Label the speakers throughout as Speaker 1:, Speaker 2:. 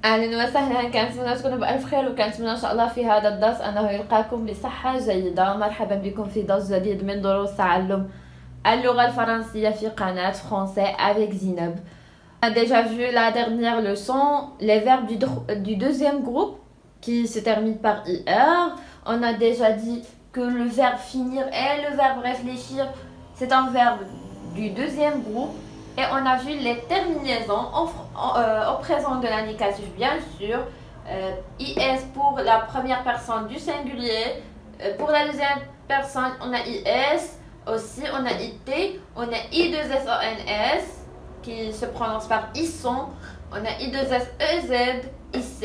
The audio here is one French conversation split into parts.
Speaker 1: أهلا وسهلا، كنتمنى تكونوا بألف خير، وكنتمنى إن شاء الله في هذا الدرس أنه يلقاكم بصحة جيدة. مرحبا بكم في درس جديد من دروس تعلم اللغة الفرنسية في قناة Français avec Zineb. On a déjà vu la dernière leçon, les verbes du deuxième groupe qui se terminent par IR. On a déjà dit que le verbe finir et le verbe réfléchir, c'est un verbe du deuxième groupe. Et on a vu les terminaisons au présent de l'indicatif, bien sûr. IS pour la première personne du singulier. Pour la deuxième personne, on a IS. Aussi, on a IT. On a I2SONS qui se prononce par ISON. On a I2SEZ, IC.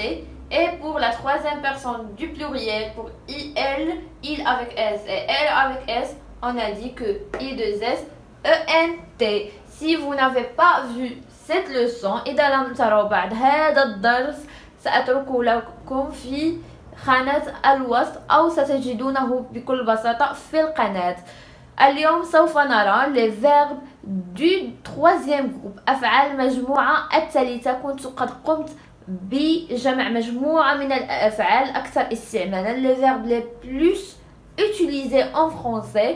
Speaker 1: Et pour la troisième personne du pluriel, pour IL, il avec S et elle avec S, on a dit que I2S, ENT. Si vous n'avez pas vu cette leçon, إذا لم تروا بعد هذا الدرس سأترك لكم في قناة الوصف أو ستجدونه بكل بساطة في القناة. اليوم سوف نرى les verbes du troisième groupe، أفعال المجموعة الثالثة. كنت قد قمت بجمع مجموعة من الأفعال الأكثر استعمالا، les verbes les plus utilisés en français،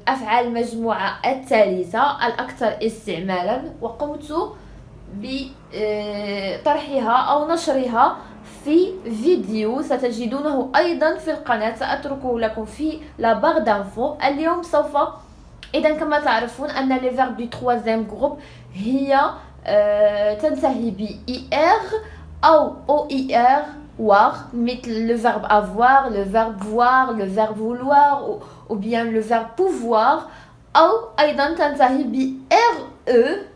Speaker 1: أفعال المجموعة الثالثة الأكثر استعمالا، وقمت بطرحها أو نشرها في فيديو ستجدونه أيضا في القناة، سأتركه لكم في لا بار دانفو. اليوم سوف إذا كما تعرفون أن les verbes du troisième groupe هي تنتهي ب IR أو OIR voir، مثل le verbe avoir، le verbe voir، le verbe vouloir ou bien le verbe pouvoir. أو أيضا تنتهي ب RE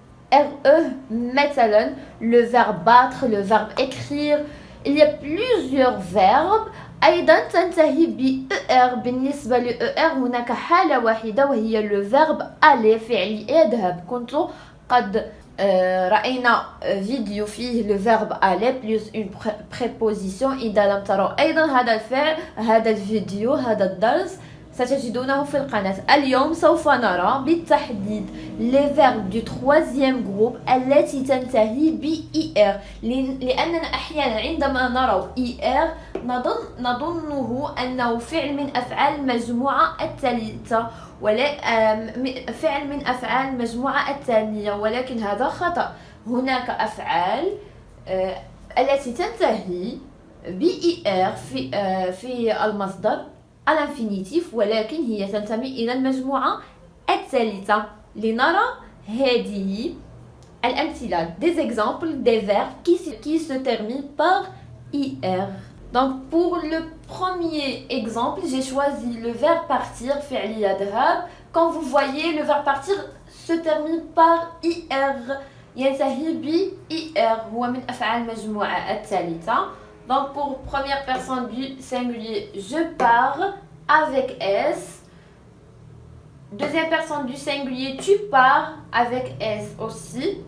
Speaker 1: مثلا le verbe battre، le verbe écrire. Il y a plusieurs verbes. أيضا تنتهي ب ER. بالنسبة ل ER هناك حالة واحدة وهي le verbe aller، فعل يذهب. كنت قد رأينا فيديو فيه le verbe aller plus une préposition. إذا لم تروا أيضا هذا الفعل، هذا الفيديو، هذا الدرس ستجدونه في القناة. اليوم سوف نرى بالتحديد les verbes du troisième groupe التي تنتهي ب IR، لأننا أحيانا عندما نرى IR نظنه أنه فعل من أفعال المجموعة الثالثة، فعل من أفعال المجموعة الثانية، ولكن هذا خطأ. هناك أفعال التي تنتهي ب IR في المصدر الانفينيتيف، ولكن هي تنتمي إلى المجموعة الثالثة. لنرى هذه الأمثلة، des exemples des verbes qui se terminent par IR. Donc pour le premier exemple, j'ai choisi le verbe partir، فعل يذهب. Quand vous voyez le verbe partir se termine par IR، ينتهي ب IR، هو من أفعال المجموعة الثالثة. Donc pour première personne du singulier, je pars avec S. Deuxième personne du singulier, tu pars avec S aussi.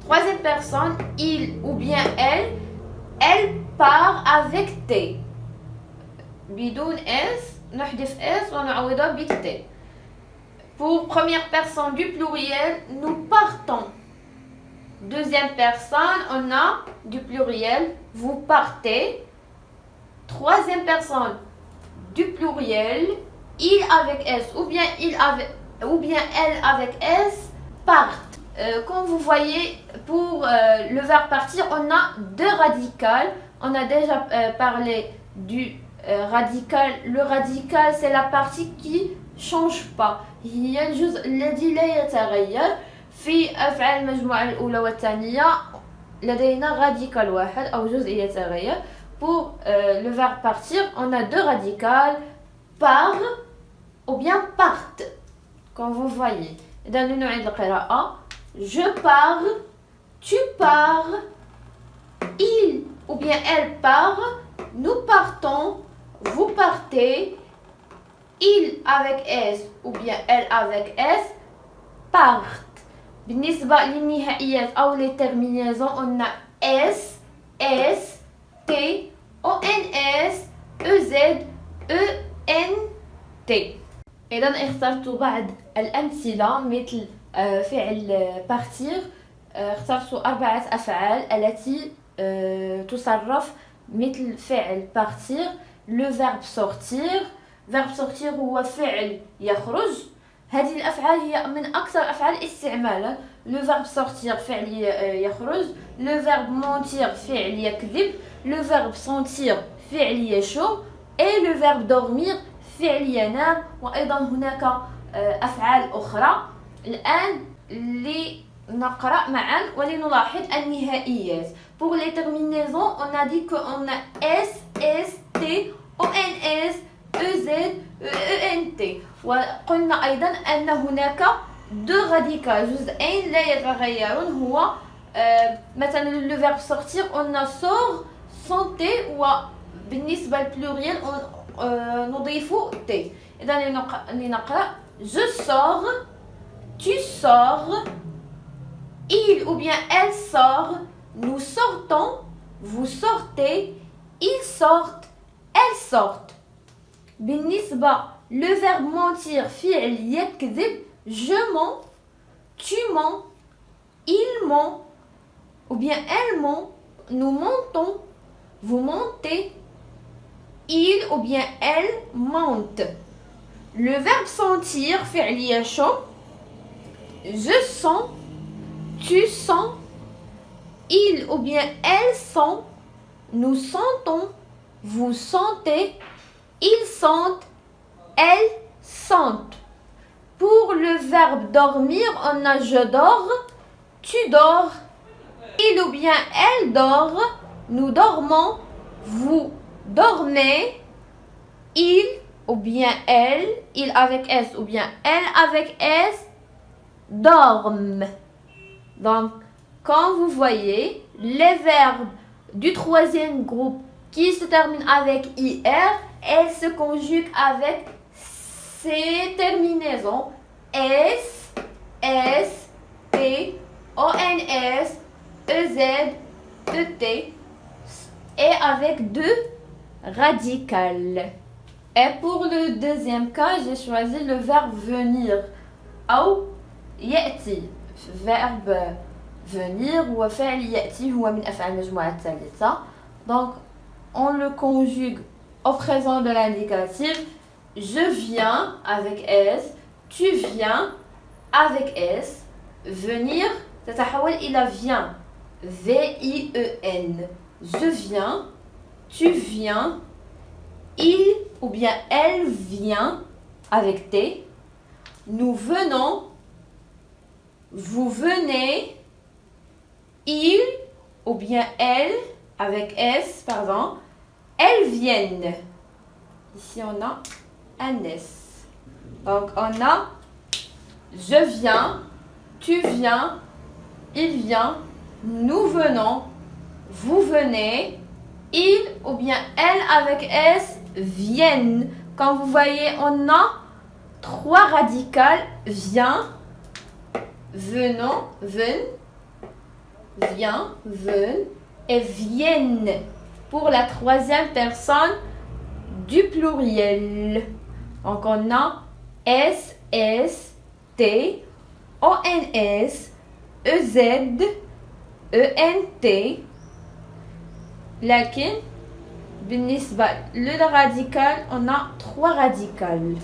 Speaker 1: Troisième personne, il ou bien elle part avec T. بدون S نحذف S ونعوضها ب T. Pour première personne du pluriel, nous partons. Deuxième personne, on a du pluriel, vous partez. Troisième personne du pluriel, il avec S ou bien elle avec S partent. Comme vous voyez, pour le verbe partir, on a deux radicales. On a déjà parlé du radical. Le radical, c'est la partie qui change pas. هي الجزء الذي لا يتغير. في أفعال المجموعة الأولى والثانية لدينا راديكال واحد أو جزء يتغير. Pour le verbe partir, on a deux radicales, part ou bien parte, comme vous voyez. إذا نعيد القراءة. Je pars, tu pars, il ou bien elle part, nous partons, vous partez, il avec S ou bien elle avec S partent. بالنسبة للنهائيات أو les terminaisons, on a S, S, T, ONS, EZ, ENT. إذا اخترت بعض الأمثلة مثل فعل partir. اخترت 4 أفعال التي تصرف مثل فعل partir. Le verbe sortir. verbe sortir هو فعل يخرج. هذه الأفعال هي من أكثر الأفعال استعمالا. le verbe sortir فعل يخرج. le verbe mentir فعل يكذب. le verbe sentir فعل يشم. et le verbe dormir فعل ينام. وأيضا هناك أفعال أخرى. الآن لنقرأ معا ولنلاحظ النهائيات. pour les terminaisons on a dit qu'on a S, S, T, ONS, EZ, ENT. وقلنا أيضا أن هناك deux radicales جزئين لا يتغيرون. هو مثلا le verbe sortir on a sort, santé. وبالنسبة للبلوريال نضيف T. إذا لنقرأ je sors, tu sors, il ou bien elle sort, nous sortons, vous sortez, ils sortent, elles sortent. بالنسبة le verbe mentir فعل يكذب je mens, tu mens, il ment ou bien elle ment, nous mentons, vous mentez, il ou bien elle mente. le verbe sentir فعل يشم je sens, tu sens, il ou bien elle sent, nous sentons, vous sentez, ils sentent, elles sentent. Pour le verbe dormir, on a je dors, tu dors, il ou bien elle dort, nous dormons, vous dormez, il ou bien elle, il avec S ou bien elle avec S, dorment. Donc, quand vous voyez les verbes du troisième groupe qui se terminent avec IR, elles se conjuguent avec ces terminaisons S, S, T, ONS, EZ, ET et avec deux radicales. Et pour le deuxième cas, j'ai choisi le verbe venir أو يأتي. verbe venir هو فعل يأتي هو من أفعال المجموعة الثالثة. Donc on le conjugue au présent de l'indicatif. Je viens avec S, tu viens avec S. venir تتحول إلى vient V-I-E-N. je viens, tu viens, il ou bien elle vient avec T. nous venons, vous venez, il ou bien elle avec S, pardon, elles viennent. Ici on a un S. Donc on a je viens, tu viens, il vient, nous venons, vous venez, il ou bien elle avec S viennent. Comme vous voyez, on a trois radicales vient, venons, ven, vient, ven et viennent pour la troisième personne du pluriel. Donc on a S, S, T, O, N, S, E, Z, E, N, T. لكن بالنسبة للراديكال on a trois radicales.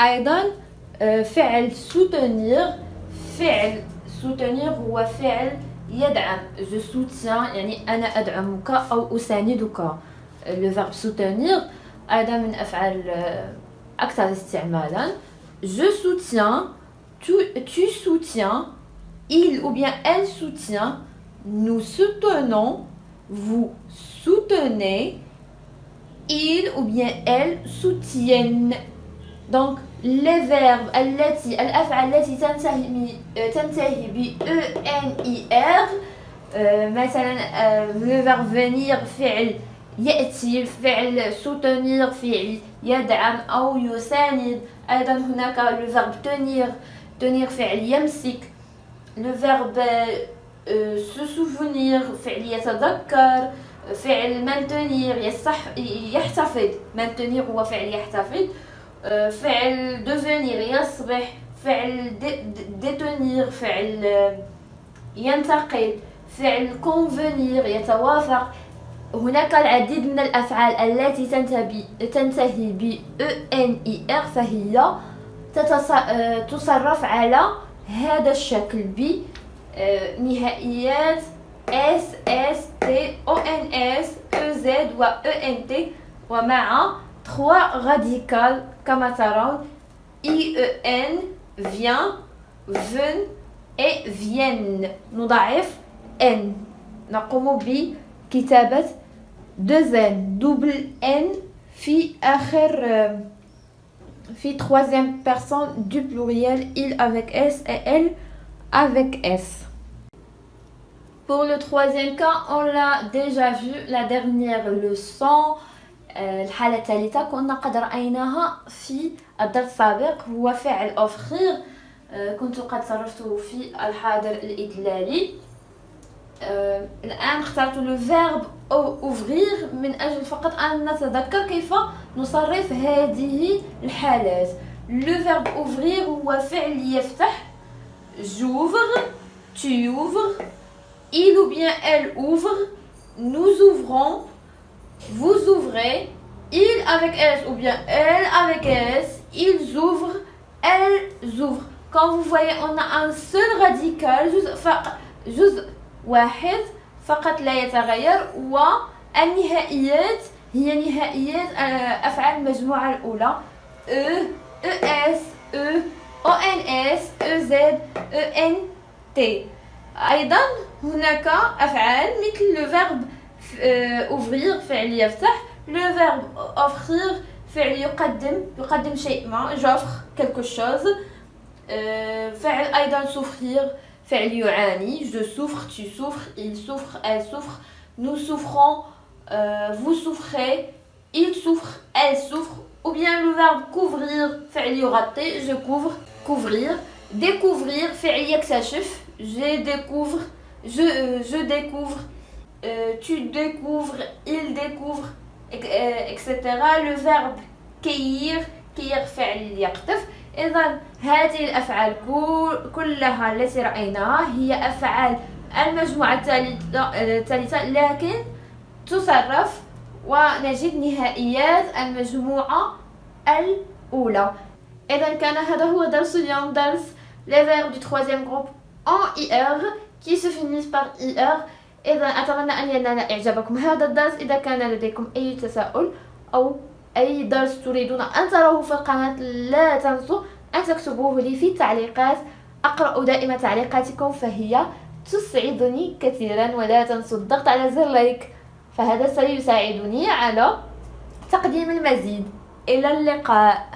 Speaker 1: أيضا فعل soutenir. فعل soutenir هو فعل يدعم. je soutiens يعني أنا أدعمك أو أساندك. le verbe soutenir أيضا من أفعال أكثر استعمالا. je soutiens, tu soutiens, il ou bien elle soutient, nous soutenons, vous soutenez, il ou bien elle soutiennent. Donc les verbes الأفعال التي تنتهي ب ENIR مثلا le verbe venir فعل يأتي, فعل soutenir فعل يدعم أو يساند. أيضا هناك le verbe tenir فعل يمسك. le verbe se souvenir فعل يتذكر. فعل maintenir يحتفظ. maintenir هو فعل يحتفظ. فعل devenir يصبح. فعل détenir فعل ينتقد، فعل convenir يتوافق. هناك العديد من الأفعال التي تنتهي ب ENIR، فهي تصرف على هذا الشكل بنهائيات S S T O N S E Z و E N T، ومع 3 radicales كما ترون I E N vient ven et viennent. نضعف N، نقوم بكتابة 2 N double N في آخر في troisième personne du pluriel il avec S et elle avec S. Pour le troisième cas, on l'a déjà vu la dernière leçon. الحالة الثالثة كنا قد رأيناها في الدرس السابق، هو فعل أوفخير. كنت قد صرفته في الحاضر الإدلالي. الآن اخترت لو فيرب أوفغير من أجل فقط أن نتذكر كيف نصرف هذه الحالات. لو فيرب أوفغير هو فعل يفتح، j'ouvre, tu ouvres, il ou bien elle ouvre, nous ouvrons, vous ouvrez, il avec S ou bien elle avec S, ils ouvrent, elles ouvrent. Comme vous voyez, on a un seul radical, جزء واحد فقط لا يتغير. والنهائيات هي نهائيات أفعال المجموعة الأولى E, ES, E, ONS, EZ, ENT. أيضا هناك أفعال مثل le verbe ouvrir فعل يفتح، le verbe offrir فعل يقدم شيء ما، j'offre quelque chose. فعل أيضا souffrir فعل يعاني، je souffre, tu souffres, il souffre, elle souffre, nous souffrons, vous souffrez, il souffre, elle souffre. Ou bien le verbe couvrir فعل يغطي، je couvre, couvrir. découvrir فعل يكتشف، je découvre, je découvre, tu découvres, il découvre, etc. le verbe cueillir فعل يقطف. إذن هذه الأفعال كلها التي رأيناها هي أفعال المجموعة الثالثة، لكن تصرف ونجد نهائيات المجموعة الأولى. إذن كان هذا هو درس اليوم، درس les verbes du troisième groupe en IR qui se finissent par IR. إذن أتمنى أن ينال إعجابكم هذا الدرس. إذا كان لديكم أي تساؤل أو أي درس تريدون أن تروه في القناة لا تنسوا أن تكتبوه لي في التعليقات. أقرأ دائما تعليقاتكم فهي تسعدني كثيرا، ولا تنسوا الضغط على زر لايك فهذا سيساعدني على تقديم المزيد. إلى اللقاء.